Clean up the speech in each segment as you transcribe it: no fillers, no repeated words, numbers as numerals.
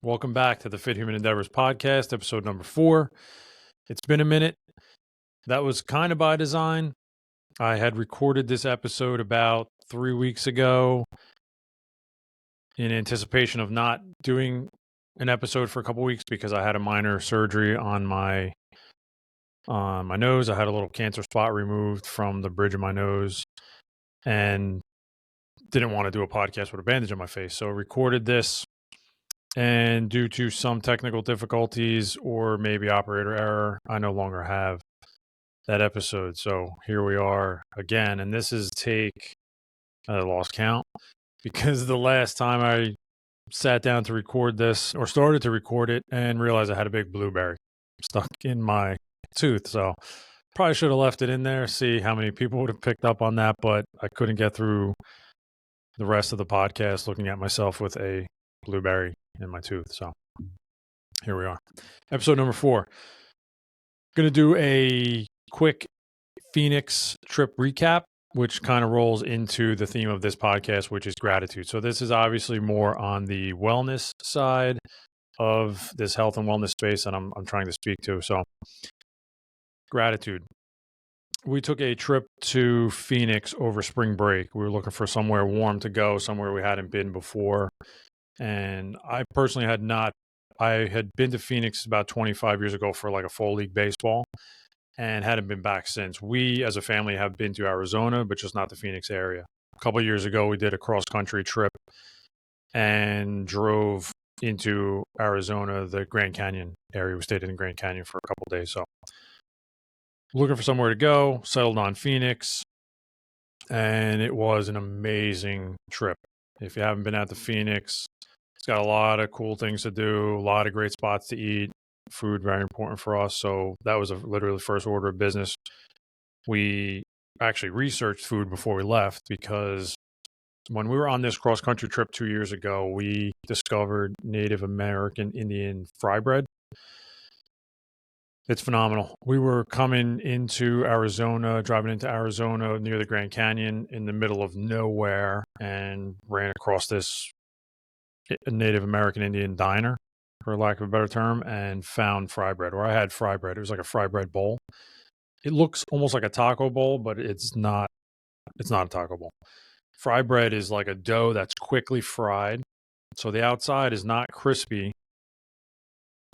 Welcome back to the Fit Human Endeavors podcast, episode number 4. It's been a minute. That was kind of by design. I had recorded this episode about 3 weeks ago in anticipation of not doing an episode for a couple weeks because I had a minor surgery on my nose. I had a little cancer spot removed from the bridge of my nose and didn't want to do a podcast with a bandage on my face. So I recorded this. And due to some technical difficulties or maybe operator error, I no longer have that episode. So here we are again. And this is I lost count because the last time I sat down to record this or started to record it and realized I had a big blueberry stuck in my tooth. So probably should have left it in there, see how many people would have picked up on that. But I couldn't get through the rest of the podcast looking at myself with a blueberry in my tooth. So here we are. Episode number 4. Going to do a quick Phoenix trip recap, which kind of rolls into the theme of this podcast, which is gratitude. So this is obviously more on the wellness side of this health and wellness space that I'm trying to speak to. So gratitude. We took a trip to Phoenix over spring break. We were looking for somewhere warm to go, somewhere we hadn't been before. And I personally I had been to Phoenix about 25 years ago for like a fall league baseball and hadn't been back since. We as a family have been to Arizona, but just not the Phoenix area. A couple of years ago, we did a cross country trip and drove into Arizona, the Grand Canyon area. We stayed in Grand Canyon for a couple of days. So looking for somewhere to go, settled on Phoenix, and it was an amazing trip. If you haven't been out to Phoenix, it's got a lot of cool things to do, a lot of great spots to eat. Food, very important for us. So that was literally the first order of business. We actually researched food before we left because when we were on this cross-country trip 2 years ago, we discovered Native American Indian fry bread. It's phenomenal. We were coming into Arizona, driving into Arizona near the Grand Canyon in the middle of nowhere and ran across this Native American Indian diner, for lack of a better term, and found fry bread, or I had fry bread. It was like a fry bread bowl. It looks almost like a taco bowl, but it's not a taco bowl. Fry bread is like a dough that's quickly fried. So the outside is not crispy,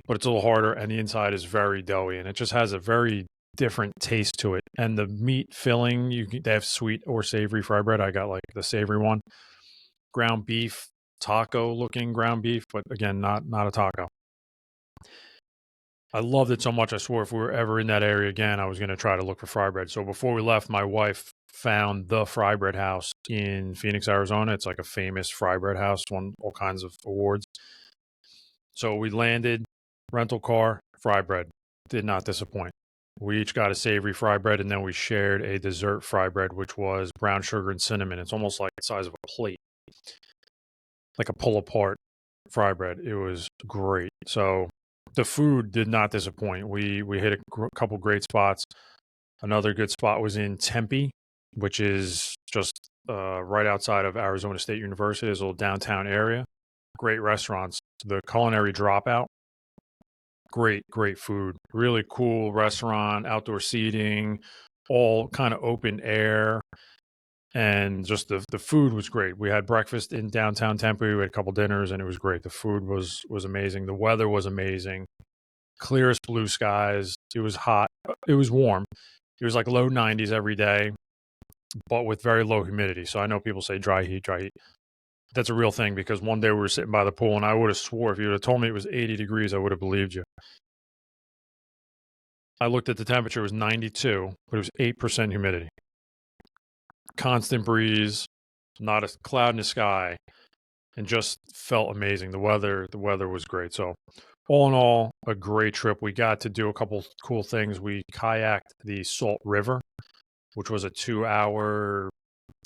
but it's a little harder, and the inside is very doughy, and it just has a very different taste to it. And the meat filling, they have sweet or savory fry bread. I got like the savory one. Ground beef, taco looking ground beef, but again, not a taco. I loved it so much. I swore if we were ever in that area again, I was going to try to look for fry bread. So before we left, my wife found the fry bread house in Phoenix, Arizona. It's like a famous fry bread house, won all kinds of awards. So we landed, rental car, fry bread. Did not disappoint. We each got a savory fry bread, and then we shared a dessert fry bread, which was brown sugar and cinnamon. It's almost like the size of a plate, like a pull-apart fry bread. It was great. So the food did not disappoint. We hit a couple great spots. Another good spot was in Tempe, which is just right outside of Arizona State University. There's a little downtown area. Great restaurants. The Culinary Dropout. Great food. Really cool restaurant, outdoor seating, all kind of open air. And just the food was great. We had breakfast in downtown Tempe. We had a couple dinners, and it was great. The food was amazing. The weather was amazing. Clearest blue skies. It was hot. It was warm. It was like low 90s every day, but with very low humidity. So I know people say dry heat. That's a real thing because one day we were sitting by the pool, and I would have swore if you would have told me it was 80 degrees, I would have believed you. I looked at the temperature. It was 92, but it was 8% humidity. Constant breeze, not a cloud in the sky, and just felt amazing. The weather was great. So all in all, a great trip. We got to do a couple cool things. We kayaked the Salt River, which was a 2-hour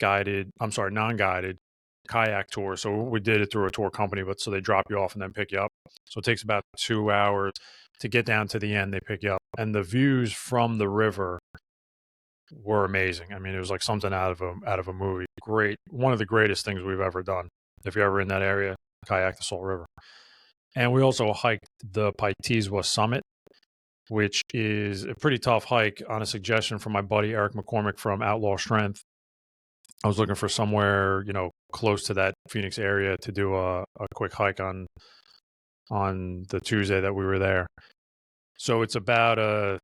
non-guided kayak tour. So we did it through a tour company, but so they drop you off and then pick you up. So it takes about 2 hours to get down to the end. They pick you up, and the views from the river were amazing. I mean, it was like something out of a movie. Great. One of the greatest things we've ever done. If you're ever in that area, kayak the Salt River. And we also hiked the Paitizwa Summit, which is a pretty tough hike on a suggestion from my buddy Erick McCormick from Outlaw Strength. I was looking for somewhere, close to that Phoenix area to do a quick hike on the Tuesday that we were there. So it's about a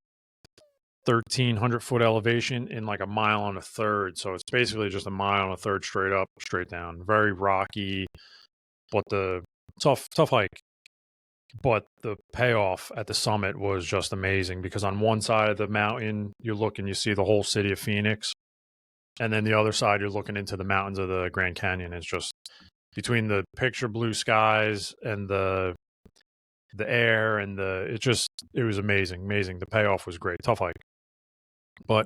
1,300-foot elevation in like a mile and a third. So it's basically just a mile and a third straight up, straight down. Very rocky, but the tough hike. But the payoff at the summit was just amazing because on one side of the mountain, you look and you see the whole city of Phoenix. And then the other side, you're looking into the mountains of the Grand Canyon. It's just between the picture blue skies and the air and it was amazing. The payoff was great. Tough hike. But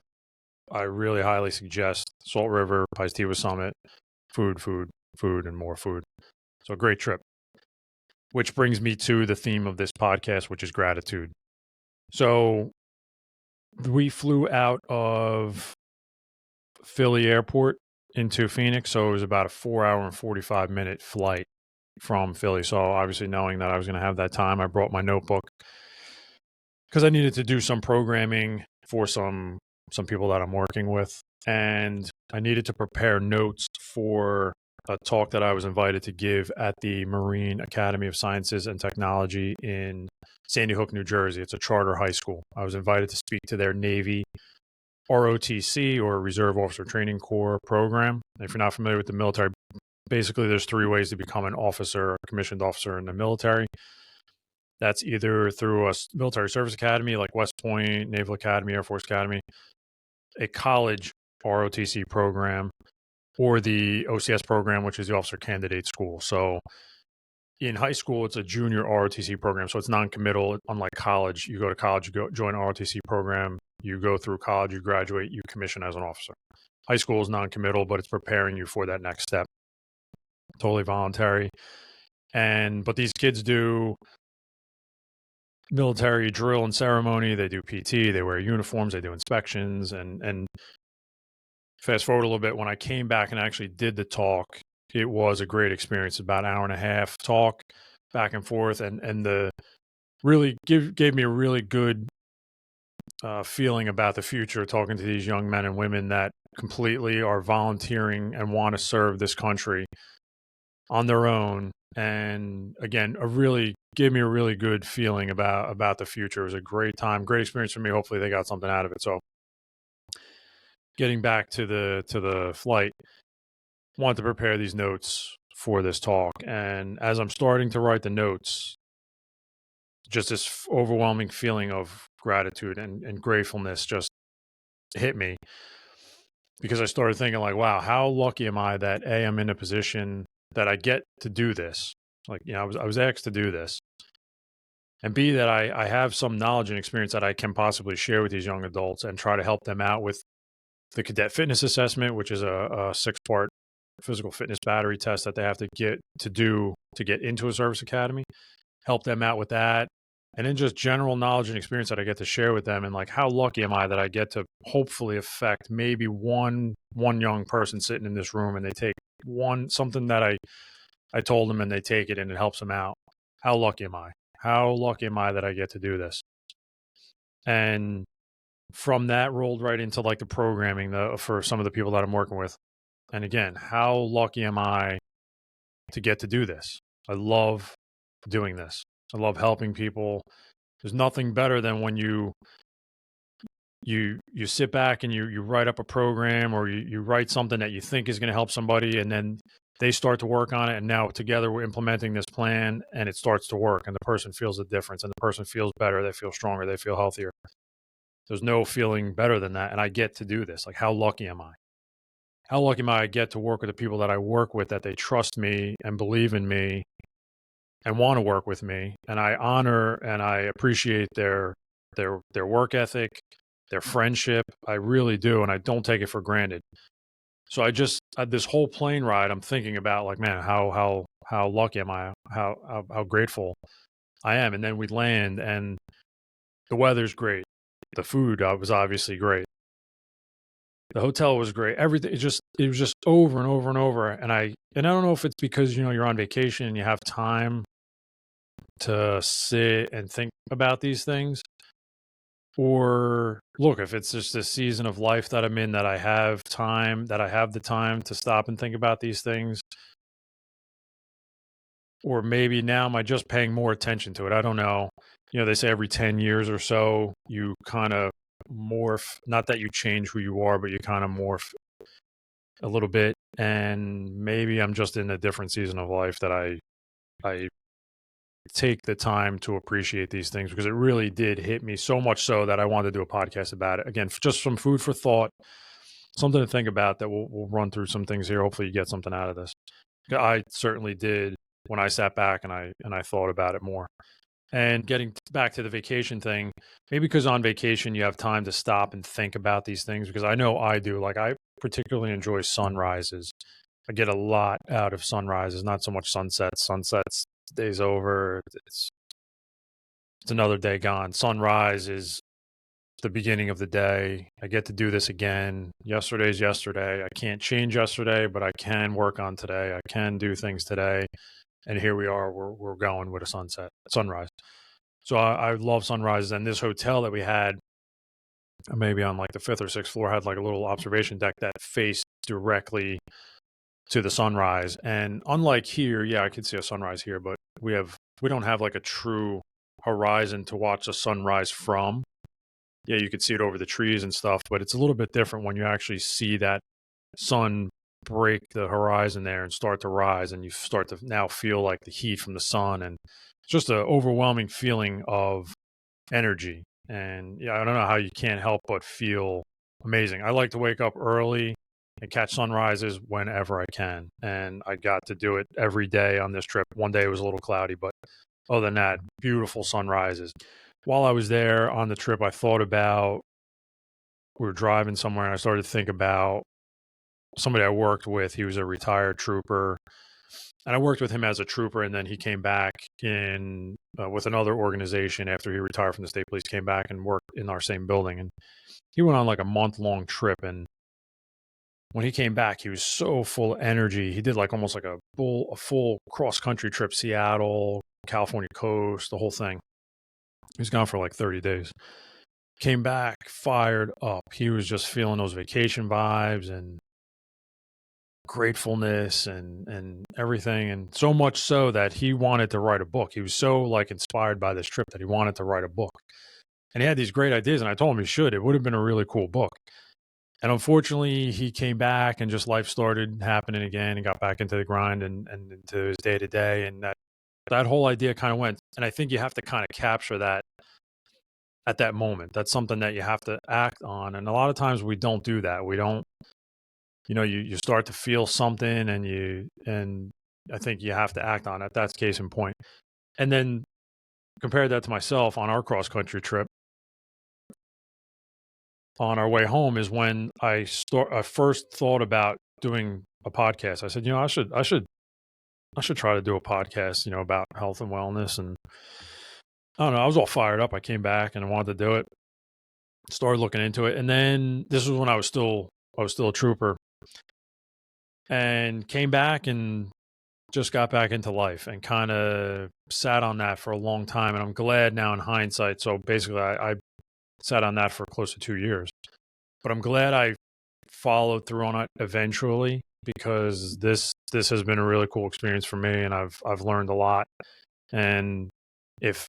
I really highly suggest Salt River, Paistiva Summit, food, and more food. So great trip. Which brings me to the theme of this podcast, which is gratitude. So we flew out of Philly Airport into Phoenix. So it was about a 4-hour and 45-minute flight from Philly. So obviously knowing that I was going to have that time, I brought my notebook because I needed to do some programming for some people that I'm working with. And I needed to prepare notes for a talk that I was invited to give at the Marine Academy of Sciences and Technology in Sandy Hook, New Jersey. It's a charter high school. I was invited to speak to their Navy ROTC, or Reserve Officer Training Corps program. If you're not familiar with the military, basically there's 3 ways to become an officer, a commissioned officer in the military. That's either through a military service academy like West Point, Naval Academy, Air Force Academy, a college ROTC program, or the OCS program, which is the Officer Candidate School. So in high school, it's a junior ROTC program. So it's non-committal. Unlike college, you go to college, you go join an ROTC program, you go through college, you graduate, you commission as an officer. High school is non-committal, but it's preparing you for that next step. Totally voluntary. But these kids do military drill and ceremony. They do PT. They wear uniforms. They do inspections. And fast forward a little bit, when I came back and actually did the talk, it was a great experience. About an hour and a half talk back and forth, and the really gave me a really good feeling about the future, talking to these young men and women that completely are volunteering and want to serve this country on their own. And again, gave me a really good feeling about the future. It was a great time, great experience for me. Hopefully they got something out of it. So getting back to the flight, wanted to prepare these notes for this talk. And as I'm starting to write the notes, just this overwhelming feeling of gratitude and gratefulness just hit me, because I started thinking like, wow, how lucky am I that A, I'm in a position that I get to do this. Like, I was asked to do this. And B, that I have some knowledge and experience that I can possibly share with these young adults and try to help them out with the cadet fitness assessment, which is a 6-part physical fitness battery test that they have to get into a service academy. Help them out with that. And then just general knowledge and experience that I get to share with them. And like, how lucky am I that I get to hopefully affect maybe one young person sitting in this room, and they take something that I told them and they take it and it helps them out. How lucky am I? How lucky am I that I get to do this? And from that rolled right into like the programming for some of the people that I'm working with. And again, how lucky am I to get to do this? I love doing this. I love helping people. There's nothing better than when you sit back and you write up a program, or you write something that you think is going to help somebody, and then they start to work on it, and now together we're implementing this plan, and it starts to work, and the person feels the difference, and the person feels better, they feel stronger, they feel healthier. There's no feeling better than that, and I get to do this. Like, how lucky am I? How lucky am I get to work with the people that I work with, that they trust me and believe in me and want to work with me, and I honor and I appreciate their work ethic, their friendship. I really do, and I don't take it for granted. So I just this whole plane ride, I'm thinking about like, man, how lucky am I? How grateful I am. And then we land, and the weather's great. The food was obviously great. The hotel was great. Everything, it was just over and over and over. And I don't know if it's because you're on vacation and you have time to sit and think about these things. Or look, if it's just this season of life that I'm in, that I have the time to stop and think about these things, or maybe now am I just paying more attention to it? I don't know. They say every 10 years or so, you kind of morph, not that you change who you are, but you kind of morph a little bit. And maybe I'm just in a different season of life that I take the time to appreciate these things, because it really did hit me so much so that I wanted to do a podcast about it. Again, just some food for thought, something to think about, that we'll run through some things here. Hopefully you get something out of this. I certainly did when I sat back and I thought about it more. And getting back to the vacation thing, maybe because on vacation you have time to stop and think about these things, because I know I do. Like, I particularly enjoy sunrises. I get a lot out of sunrises, not so much sunsets. Sunsets, day's over. It's another day gone. Sunrise is the beginning of the day. I get to do this again. Yesterday's yesterday. I can't change yesterday, but I can work on today. I can do things today. And here we are. We're going with a sunrise. So I love sunrises. And this hotel that we had, maybe on like the 5th or 6th floor, had like a little observation deck that faced directly to the sunrise. And unlike here, yeah, I could see a sunrise here, but we don't have like a true horizon to watch the sunrise from. Yeah, you could see it over the trees and stuff, but it's a little bit different when you actually see that sun break the horizon there and start to rise, and you start to now feel like the heat from the sun, and it's just an overwhelming feeling of energy. And yeah, I don't know how you can't help but feel amazing. I like to wake up early and catch sunrises whenever I can, and I got to do it every day on this trip. One day it was a little cloudy, but other than that, beautiful sunrises. While I was there on the trip, I thought about, we were driving somewhere, and I started to think about somebody I worked with. He was a retired trooper, and I worked with him as a trooper, and then he came back in with another organization after he retired from the state police, came back and worked in our same building. And he went on like a month-long trip, and when he came back, he was so full of energy. He did like almost like a full cross-country trip, Seattle, California coast, the whole thing. He was gone for like 30 days. Came back fired up. He was just feeling those vacation vibes and gratefulness and everything, and so much so that he wanted to write a book. He was so like inspired by this trip that he wanted to write a book. And he had these great ideas, and I told him he should. It would have been a really cool book. And unfortunately, he came back and just life started happening again, and got back into the grind and into his day-to-day, and that whole idea kind of went. And I think you have to kind of capture that at that moment. That's something that you have to act on. And a lot of times we don't do that. We don't, you start to feel something, and I think you have to act on it. That's case in point. And then compare that to myself on our cross-country trip. On our way home is when I first thought about doing a podcast. I said, I should try to do a podcast, about health and wellness. And I don't know, I was all fired up. I came back and I wanted to do it. Started looking into it. And then this was when I was still a trooper, and came back and just got back into life and kind of sat on that for a long time. And I'm glad now in hindsight. So basically I sat on that for close to 2 years, but I'm glad I followed through on it eventually, because this has been a really cool experience for me, and I've learned a lot. And if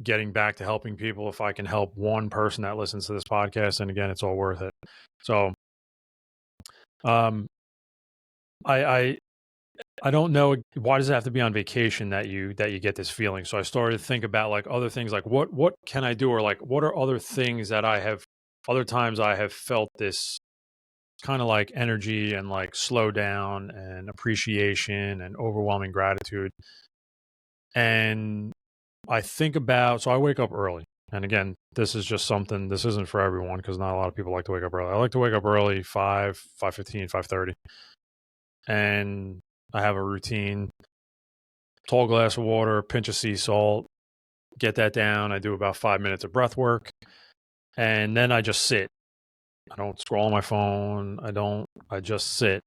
getting back to helping people, if I can help one person that listens to this podcast, and again, it's all worth it. So, I don't know, why does it have to be on vacation that you get this feeling? So I started to think about like other things, like what can I do, or like what are other things that other times I have felt this kind of like energy and like slow down and appreciation and overwhelming gratitude. And I think about, so I wake up early. And again, this is just something, this isn't for everyone, because not a lot of people like to wake up early. I like to wake up early, 5:15, 5:30. And I have a routine: tall glass of water, pinch of sea salt, get that down. I do about 5 minutes of breath work, and then I just sit. I don't scroll on my phone. I just sit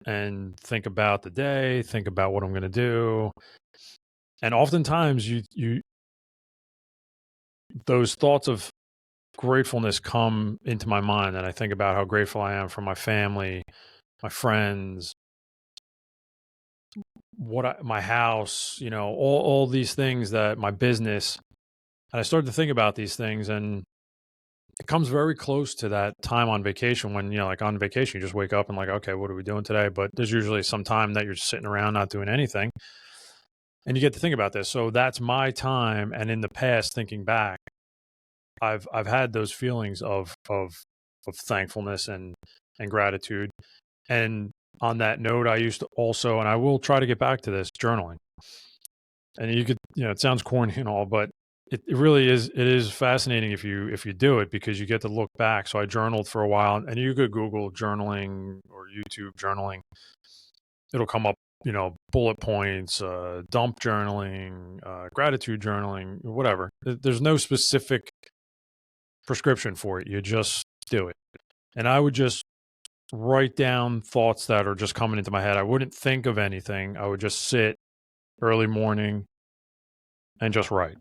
and think about the day, think about what I'm going to do. And oftentimes those thoughts of gratefulness come into my mind, and I think about how grateful I am for my family, my friends, my house, all these things, that my business. And I started to think about these things, and it comes very close to that time on vacation when, like on vacation, you just wake up and like, okay, what are we doing today? But there's usually some time that you're just sitting around not doing anything. And you get to think about this. So that's my time. And in the past, thinking back, I've had those feelings of thankfulness and gratitude. And on that note, I used to also, and I will try to get back to this, journaling. And you could, it sounds corny and all, but it really is. It is fascinating if you do it, because you get to look back. So I journaled for a while, and you could Google journaling or YouTube journaling. It'll come up, bullet points, dump journaling, gratitude journaling, whatever. There's no specific prescription for it. You just do it. And I would just write down thoughts that are just coming into my head. I wouldn't think of anything. I would just sit early morning and just write.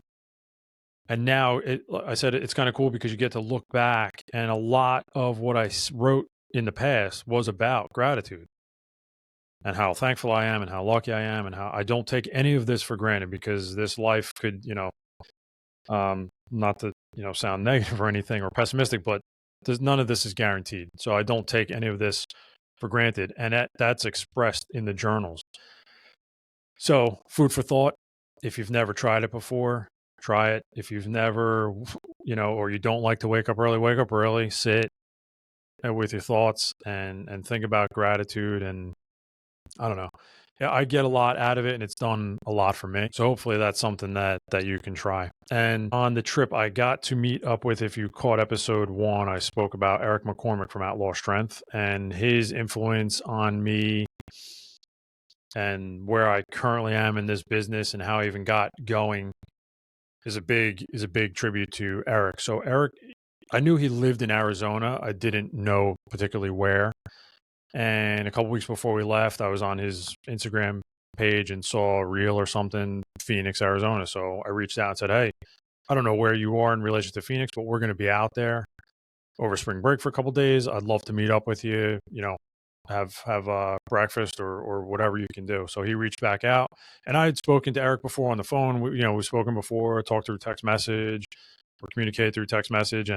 And now I said it's kind of cool because you get to look back, and a lot of what I wrote in the past was about gratitude and how thankful I am and how lucky I am and how I don't take any of this for granted, because this life could, not to, sound negative or anything or pessimistic, but none of this is guaranteed. So I don't take any of this for granted. And that's expressed in the journals. So food for thought. If you've never tried it before, try it. If you've never, or you don't like to wake up early, sit with your thoughts and think about gratitude. And I don't know. Yeah, I get a lot out of it, and it's done a lot for me. So hopefully that's something that you can try. And on the trip, I got to meet up with, if you caught episode 1, I spoke about Erick from Outlaw Strength and his influence on me and where I currently am in this business, and how I even got going is a big tribute to Erick. So Erick, I knew he lived in Arizona. I didn't know particularly where. And a couple weeks before we left, I was on his Instagram page and saw a reel or something, Phoenix, Arizona. So I reached out and said, hey, I don't know where you are in relation to Phoenix, but we're going to be out there over spring break for a couple of days. I'd love to meet up with you, have breakfast or whatever you can do. So he reached back out, and I had spoken to Erick before on the phone. We've spoken before, talked through text message or communicated through text message,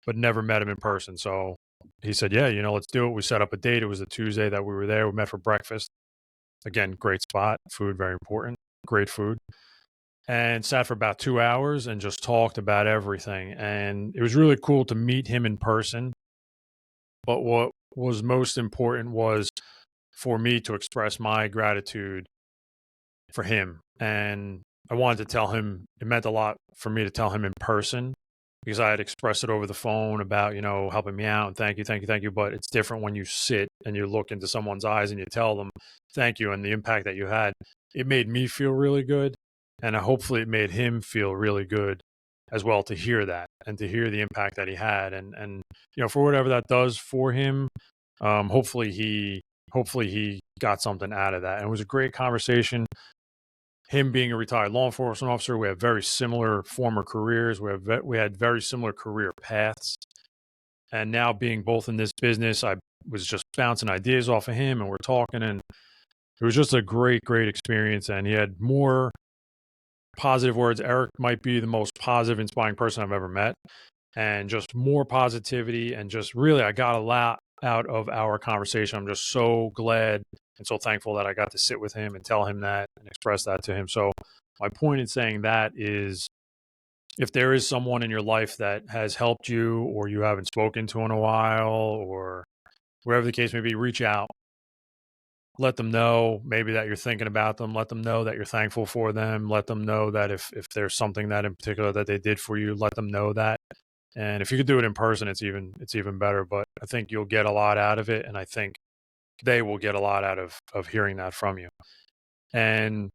but never met him in person. So he said, yeah, let's do it. We set up a date. It was a Tuesday that we were there. We met for breakfast. Again, great spot. Food, very important. Great food. And sat for about 2 hours and just talked about everything. And it was really cool to meet him in person. But what was most important was for me to express my gratitude for him. And I wanted to tell him, it meant a lot for me to tell him in person, because I had expressed it over the phone about, helping me out and thank you. But it's different when you sit and you look into someone's eyes and you tell them thank you and the impact that you had. It made me feel really good. And hopefully it made him feel really good as well, to hear that and to hear the impact that he had. And for whatever that does for him, hopefully he got something out of that. And it was a great conversation. Him being a retired law enforcement officer, we have very similar former careers. We had very similar career paths. And now being both in this business, I was just bouncing ideas off of him, and we're talking, and it was just a great experience. And he had more positive words. Erick might be the most positive, inspiring person I've ever met, and just more positivity. And just really, I got a lot out of our conversation. I'm just so glad and so thankful that I got to sit with him and tell him that and express that to him. So my point in saying that is, if there is someone in your life that has helped you, or you haven't spoken to in a while, or whatever the case may be, reach out. Let them know maybe that you're thinking about them. Let them know that you're thankful for them. Let them know that if there's something that in particular that they did for you, let them know that. And if you could do it in person, it's even better. But I think you'll get a lot out of it, and I think they will get a lot out of hearing that from you. And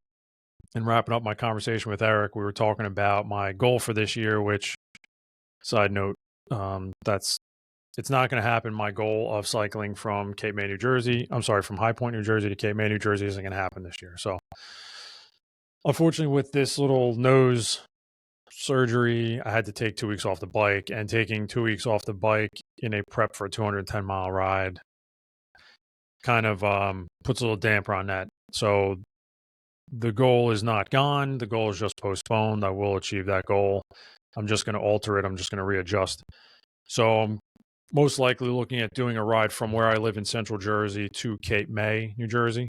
in wrapping up my conversation with Erick, we were talking about my goal for this year, which, side note, it's not going to happen. My goal of cycling from from High Point, New Jersey to Cape May, New Jersey isn't going to happen this year. So unfortunately, with this little nose surgery, I had to take 2 weeks off the bike, and taking 2 weeks off the bike in a prep for a 210-mile ride kind of puts a little damper on that. So the goal is not gone. The goal is just postponed. I will achieve that goal. I'm just going to alter it. I'm just going to readjust. So I'm most likely looking at doing a ride from where I live in central Jersey to Cape May, New Jersey,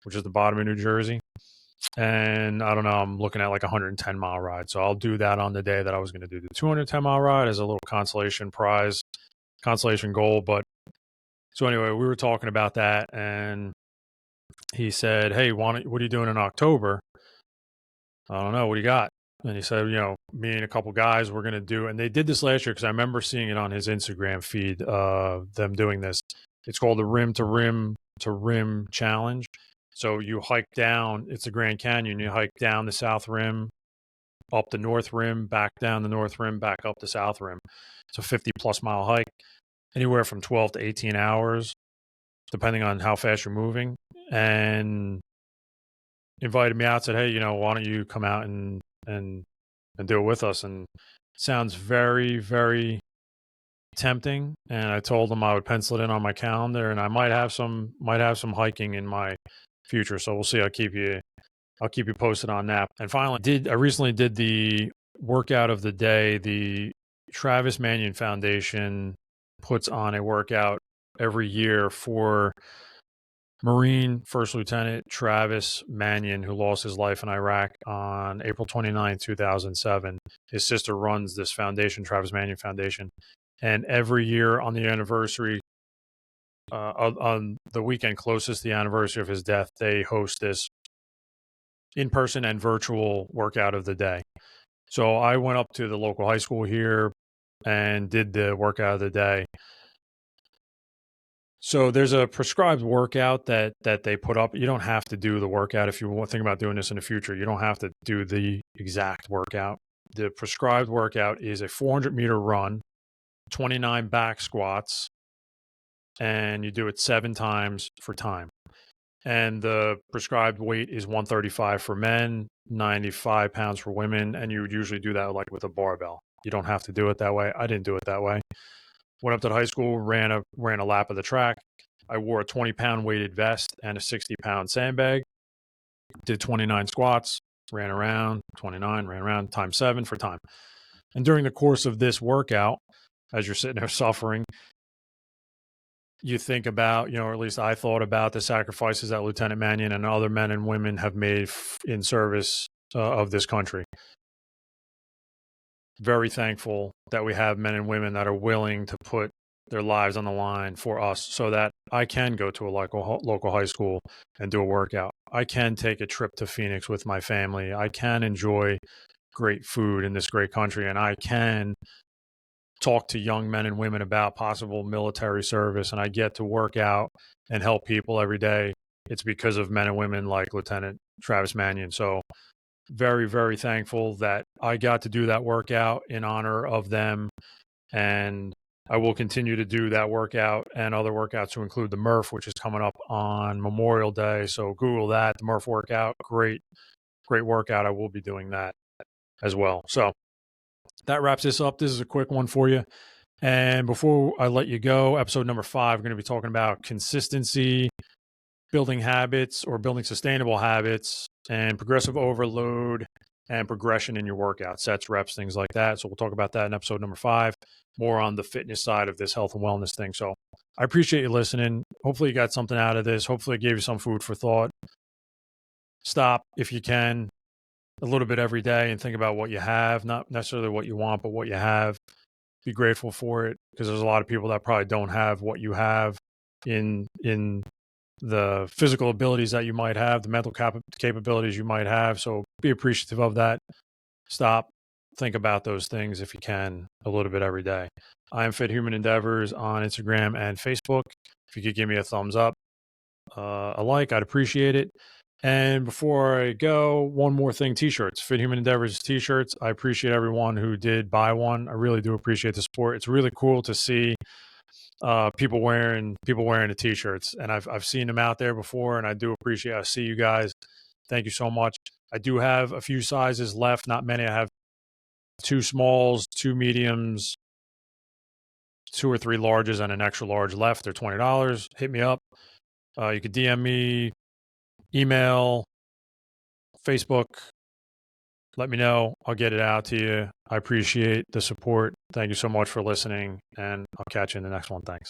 which is the bottom of New Jersey. And I don't know, I'm looking at like a 110-mile ride. So I'll do that on the day that I was going to do the 210-mile ride as a little consolation prize, consolation goal. But so anyway, we were talking about that, and he said, "Hey, what are you doing in October?" I don't know. What do you got? And he said, me and a couple guys were going to do, and they did this last year because I remember seeing it on his Instagram feed, them doing this. It's called the Rim to Rim to Rim Challenge. So you hike down, it's the Grand Canyon. You hike down the South Rim, up the North Rim, back down the North Rim, back up the South Rim. It's a 50-plus-mile hike, anywhere from 12 to 18 hours, depending on how fast you're moving. And invited me out, said, "Hey, why don't you come out and do it with us?" And it sounds very, very tempting. And I told him I would pencil it in on my calendar, and I might have some hiking in my future. So we'll see. I'll keep you posted on that. And finally, I recently did the workout of the day. The Travis Manion Foundation puts on a workout every year for Marine First Lieutenant Travis Manion, who lost his life in Iraq on April 29, 2007. His sister runs this foundation, Travis Manion Foundation. And every year on the anniversary, on the weekend closest to the anniversary of his death, they host this in-person and virtual workout of the day. So I went up to the local high school here and did the workout of the day. So there's a prescribed workout that they put up. You don't have to do the workout if you want to think about doing this in the future. You don't have to do the exact workout. The prescribed workout is a 400-meter run, 29 back squats, and you do it 7 times for time. And the prescribed weight is 135 for men, 95 pounds for women, and you would usually do that like with a barbell. You don't have to do it that way. I didn't do it that way. Went up to the high school, ran a lap of the track. I wore a 20-pound weighted vest and a 60-pound sandbag. Did 29 squats, ran around, 29, ran around, times 7 for time. And during the course of this workout, as you're sitting there suffering, you think about, or at least I thought about the sacrifices that Lieutenant Manion and other men and women have made in service of this country. Very thankful that we have men and women that are willing to put their lives on the line for us so that I can go to a local high school and do a workout. I can take a trip to Phoenix with my family. I can enjoy great food in this great country, and I can talk to young men and women about possible military service, and I get to work out and help people every day. It's because of men and women like Lieutenant Travis Manion. So very, very thankful that I got to do that workout in honor of them. And I will continue to do that workout and other workouts to include the Murph, which is coming up on Memorial Day. So Google that, the Murph workout. Great workout. I will be doing that as well. So that wraps this up. This is a quick one for you. And before I let you go, episode number 5, we're going to be talking about consistency, building habits or building sustainable habits, and progressive overload and progression in your workout, sets, reps, things like that. So we'll talk about that in episode number 5, more on the fitness side of this health and wellness thing. So I appreciate you listening. Hopefully you got something out of this. Hopefully it gave you some food for thought. Stop, if you can, a little bit every day and think about what you have, not necessarily what you want, but what you have. Be grateful for it, because there's a lot of people that probably don't have what you have in the physical abilities that you might have, the mental capabilities you might have. So be appreciative of that. Stop, think about those things if you can a little bit every day. I am Fit Human Endeavors on Instagram and Facebook. If you could give me a thumbs up, a like, I'd appreciate it. And before I go, one more thing, t-shirts, Fit Human Endeavors t-shirts. I appreciate everyone who did buy one. I really do appreciate the support. It's really cool to see people wearing the t-shirts, and I've seen them out there before, and I do appreciate. I see you guys. Thank you so much. I do have a few sizes left, not many. I have 2 smalls, 2 mediums, 2 or 3 larges, and an extra large left. They're $20. Hit me up. You could DM me, email, Facebook. Let me know. I'll get it out to you. I appreciate the support. Thank you so much for listening, and I'll catch you in the next one. Thanks.